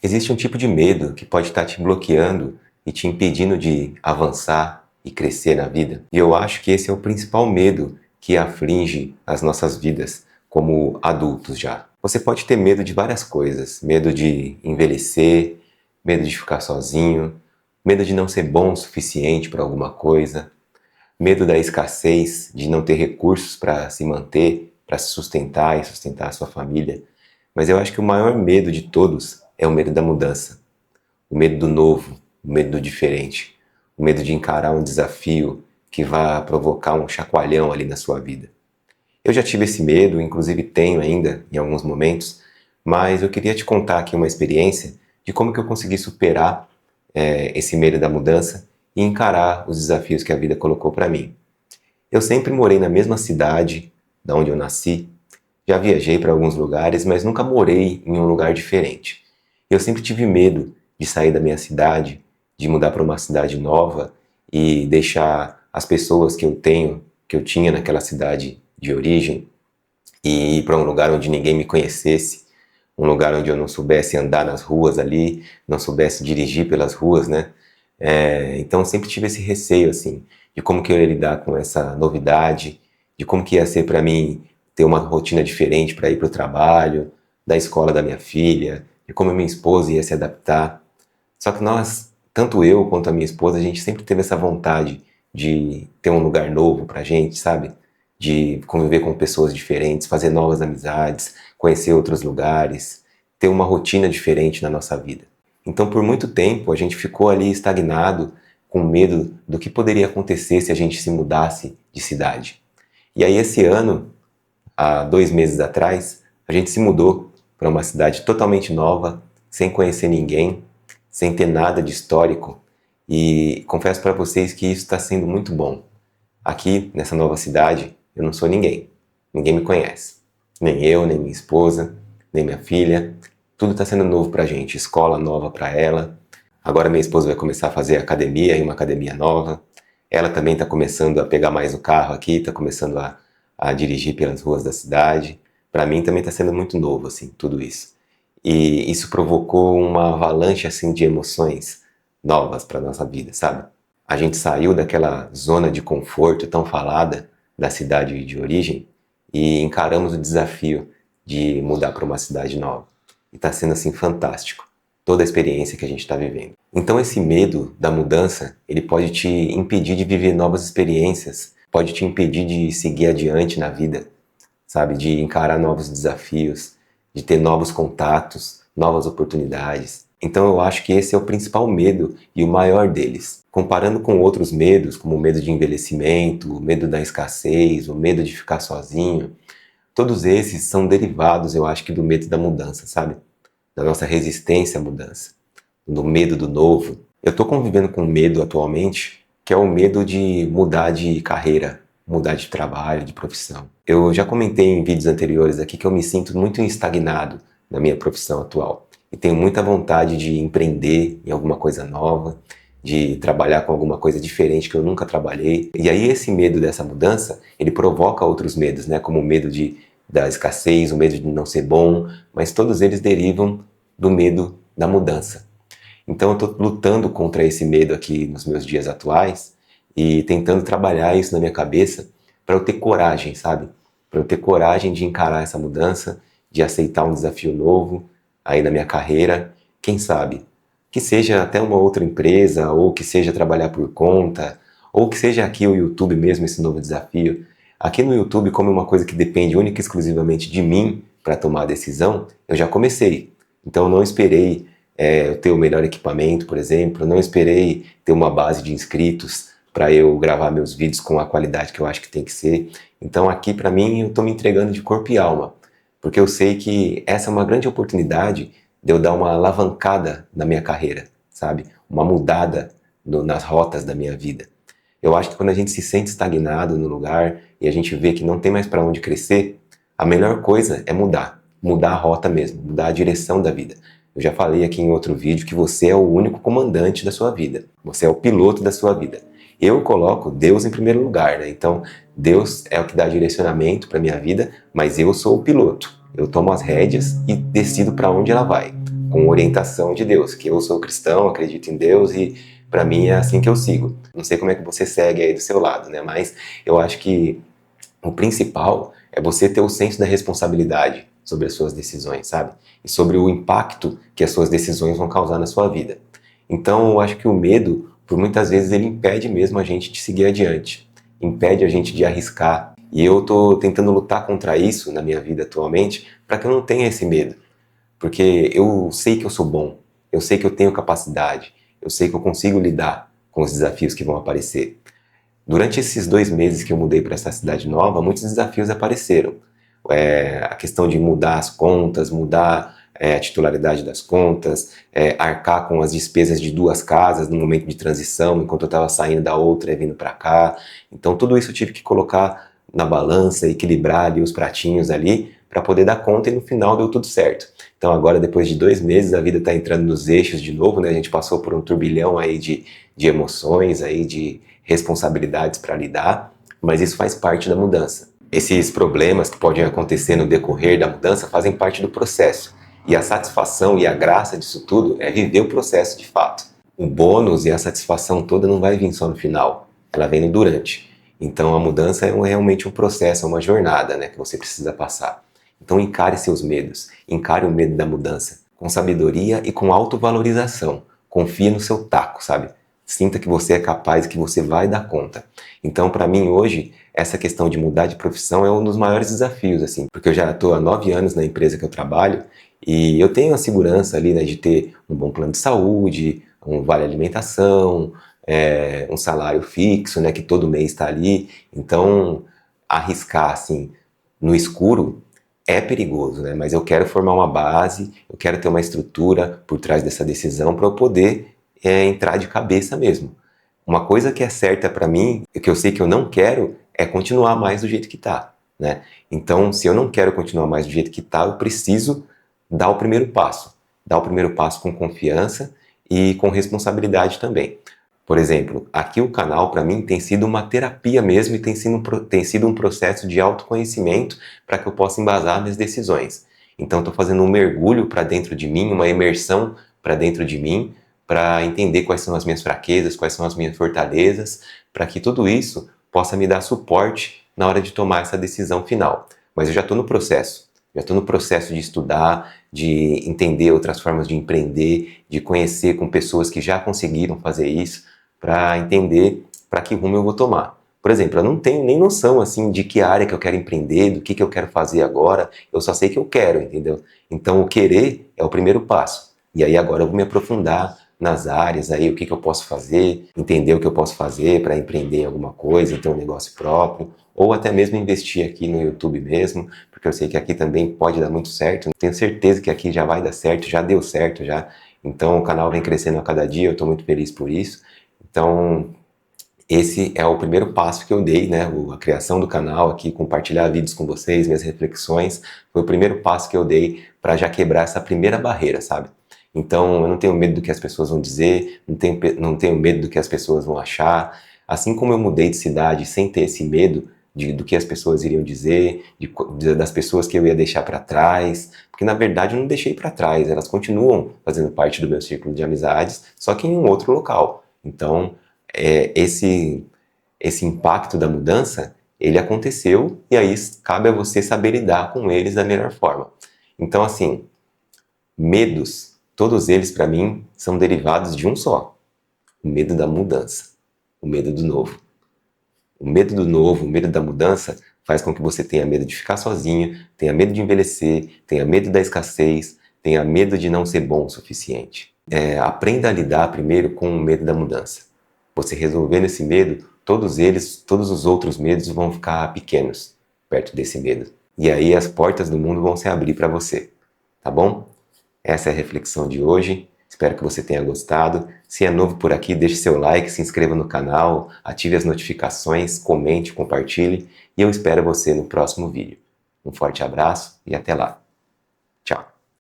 Existe um tipo de medo que pode estar te bloqueando e te impedindo de avançar e crescer na vida. E eu acho que esse é o principal medo que aflige as nossas vidas como adultos já. Você pode ter medo de várias coisas: medo de envelhecer, medo de ficar sozinho, medo de não ser bom o suficiente para alguma coisa, medo da escassez, de não ter recursos para se manter, para se sustentar e sustentar a sua família. Mas eu acho que o maior medo de todos é o medo da mudança, o medo do novo, o medo do diferente, o medo de encarar um desafio que vai provocar um chacoalhão ali na sua vida. Eu já tive esse medo, inclusive tenho ainda em alguns momentos, mas eu queria te contar aqui uma experiência de como que eu consegui superar esse medo da mudança e encarar os desafios que a vida colocou para mim. Eu sempre morei na mesma cidade da onde eu nasci, já viajei para alguns lugares, mas nunca morei em um lugar diferente. Eu sempre tive medo de sair da minha cidade, de mudar para uma cidade nova e deixar as pessoas que eu tinha naquela cidade de origem e ir para um lugar onde ninguém me conhecesse, um lugar onde eu não soubesse andar nas ruas ali, não soubesse dirigir pelas ruas, né? Então eu sempre tive esse receio assim, de como que eu ia lidar com essa novidade, de como que ia ser para mim ter uma rotina diferente para ir para o trabalho, da escola da minha filha, de como a minha esposa ia se adaptar. Só que nós, tanto eu quanto a minha esposa, a gente sempre teve essa vontade de ter um lugar novo pra gente, sabe? De conviver com pessoas diferentes, fazer novas amizades, conhecer outros lugares, ter uma rotina diferente na nossa vida. Então, por muito tempo, a gente ficou ali estagnado, com medo do que poderia acontecer se a gente se mudasse de cidade. E aí, esse ano, há 2 meses atrás, a gente se mudou para uma cidade totalmente nova, sem conhecer ninguém, sem ter nada de histórico. E confesso para vocês que isso está sendo muito bom. Aqui, nessa nova cidade, eu não sou ninguém. Ninguém me conhece. Nem eu, nem minha esposa, nem minha filha. Tudo está sendo novo para a gente. Escola nova para ela. Agora minha esposa vai começar a fazer academia em uma academia nova. Ela também está começando a pegar mais o carro aqui, está começando a dirigir pelas ruas da cidade. Para mim também está sendo muito novo, assim, tudo isso. E isso provocou uma avalanche, assim, de emoções novas para nossa vida, sabe? A gente saiu daquela zona de conforto tão falada da cidade de origem e encaramos o desafio de mudar para uma cidade nova. E está sendo, assim, fantástico, toda a experiência que a gente está vivendo. Então esse medo da mudança, ele pode te impedir de viver novas experiências, pode te impedir de seguir adiante na vida, sabe? De encarar novos desafios, de ter novos contatos, novas oportunidades. Então eu acho que esse é o principal medo e o maior deles. Comparando com outros medos, como o medo de envelhecimento, o medo da escassez, o medo de ficar sozinho, todos esses são derivados, eu acho que do medo da mudança, sabe? Da nossa resistência à mudança, do medo do novo. Eu estou convivendo com medo atualmente, que é o medo de mudar de carreira, mudar de trabalho, de profissão. Eu já comentei em vídeos anteriores aqui que eu me sinto muito estagnado na minha profissão atual e tenho muita vontade de empreender em alguma coisa nova, de trabalhar com alguma coisa diferente que eu nunca trabalhei. E aí esse medo dessa mudança, ele provoca outros medos, né? Como o medo da escassez, o medo de não ser bom, mas todos eles derivam do medo da mudança. Então eu estou lutando contra esse medo aqui nos meus dias atuais e tentando trabalhar isso na minha cabeça para eu ter coragem, sabe? Para eu ter coragem de encarar essa mudança, de aceitar um desafio novo aí na minha carreira, quem sabe? Que seja até uma outra empresa, ou que seja trabalhar por conta, ou que seja aqui o YouTube mesmo, esse novo desafio. Aqui no YouTube, como é uma coisa que depende única e exclusivamente de mim para tomar a decisão, eu já comecei. Então eu não esperei eu ter o melhor equipamento, por exemplo, eu não esperei ter uma base de inscritos para eu gravar meus vídeos com a qualidade que eu acho que tem que ser. Então aqui para mim eu estou me entregando de corpo e alma, porque eu sei que essa é uma grande oportunidade de eu dar uma alavancada na minha carreira, sabe? Uma mudada nas rotas da minha vida. Eu acho que quando a gente se sente estagnado no lugar e a gente vê que não tem mais para onde crescer, a melhor coisa é mudar a rota mesmo, mudar a direção da vida. Eu já falei aqui em outro vídeo que você é o único comandante da sua vida, você é o piloto da sua vida. Eu coloco Deus em primeiro lugar, né? Então Deus é o que dá direcionamento para minha vida, mas eu sou o piloto. Eu tomo as rédeas e decido para onde ela vai, com orientação de Deus, que eu sou cristão, acredito em Deus e para mim é assim que eu sigo. Não sei como é que você segue aí do seu lado, né? Mas eu acho que o principal é você ter o senso da responsabilidade sobre as suas decisões, sabe? E sobre o impacto que as suas decisões vão causar na sua vida. Então, eu acho que o medo, por muitas vezes, ele impede mesmo a gente de seguir adiante, impede a gente de arriscar. E eu tô tentando lutar contra isso na minha vida atualmente, para que eu não tenha esse medo. Porque eu sei que eu sou bom, eu sei que eu tenho capacidade, eu sei que eu consigo lidar com os desafios que vão aparecer. Durante esses 2 meses que eu mudei para essa cidade nova, muitos desafios apareceram. A questão de mudar as contas, mudar a titularidade das contas, arcar com as despesas de 2 casas no momento de transição, enquanto eu estava saindo da outra e vindo para cá. Então tudo isso eu tive que colocar na balança, equilibrar ali os pratinhos ali, para poder dar conta e no final deu tudo certo. Então agora, depois de 2 meses, a vida está entrando nos eixos de novo, né? A gente passou por um turbilhão aí de emoções, aí de responsabilidades para lidar, mas isso faz parte da mudança. Esses problemas que podem acontecer no decorrer da mudança fazem parte do processo. E a satisfação e a graça disso tudo é viver o processo de fato. O bônus e a satisfação toda não vai vir só no final, ela vem no durante. Então a mudança é realmente um processo, é uma jornada, né, que você precisa passar. Então encare seus medos, encare o medo da mudança com sabedoria e com autovalorização. Confie no seu taco, sabe? Sinta que você é capaz e que você vai dar conta. Então, para mim hoje, essa questão de mudar de profissão é um dos maiores desafios, assim, porque eu já estou há 9 anos na empresa que eu trabalho e eu tenho a segurança ali, né, de ter um bom plano de saúde, um vale alimentação, um salário fixo, né, que todo mês está ali. Então, arriscar assim no escuro é perigoso, né? Mas eu quero formar uma base, eu quero ter uma estrutura por trás dessa decisão para eu poder entrar de cabeça mesmo. Uma coisa que é certa para mim, e que eu sei que eu não quero, é continuar mais do jeito que tá, né? Então, se eu não quero continuar mais do jeito que tá, eu preciso dar o primeiro passo. Dar o primeiro passo com confiança e com responsabilidade também. Por exemplo, aqui o canal para mim tem sido uma terapia mesmo e tem sido um processo de autoconhecimento para que eu possa embasar minhas decisões. Então estou fazendo um mergulho para dentro de mim, uma imersão para dentro de mim, para entender quais são as minhas fraquezas, quais são as minhas fortalezas, para que tudo isso possa me dar suporte na hora de tomar essa decisão final. Mas eu já estou no processo. Já estou no processo de estudar, de entender outras formas de empreender, de conhecer com pessoas que já conseguiram fazer isso, para entender para que rumo eu vou tomar. Por exemplo, eu não tenho nem noção assim de que área que eu quero empreender, do que eu quero fazer agora, eu só sei que eu quero, entendeu? Então o querer é o primeiro passo. E aí agora eu vou me aprofundar nas áreas, aí o que eu posso fazer, entender o que eu posso fazer para empreender em alguma coisa, ter um negócio próprio, ou até mesmo investir aqui no YouTube mesmo, porque eu sei que aqui também pode dar muito certo. Tenho certeza que aqui já vai dar certo, já deu certo já. Então o canal vem crescendo a cada dia, eu estou muito feliz por isso. Então, esse é o primeiro passo que eu dei, né? A criação do canal aqui, compartilhar vídeos com vocês, minhas reflexões, foi o primeiro passo que eu dei para já quebrar essa primeira barreira, sabe? Então, eu não tenho medo do que as pessoas vão dizer, não tenho medo do que as pessoas vão achar. Assim como eu mudei de cidade sem ter esse medo do que as pessoas iriam dizer, das pessoas que eu ia deixar para trás, porque na verdade eu não deixei para trás, elas continuam fazendo parte do meu círculo de amizades, só que em um outro local. Então, esse impacto da mudança, ele aconteceu e aí cabe a você saber lidar com eles da melhor forma. Então, assim, medos, todos eles para mim são derivados de um só: o medo da mudança, o medo do novo. O medo do novo, o medo da mudança faz com que você tenha medo de ficar sozinho, tenha medo de envelhecer, tenha medo da escassez, tenha medo de não ser bom o suficiente. Aprenda a lidar primeiro com o medo da mudança. Você resolvendo esse medo, todos os outros medos vão ficar pequenos perto desse medo. E aí as portas do mundo vão se abrir para você, tá bom? Essa é a reflexão de hoje. Espero que você tenha gostado. Se é novo por aqui, deixe seu like, se inscreva no canal, ative as notificações, comente, compartilhe e eu espero você no próximo vídeo. Um forte abraço e até lá!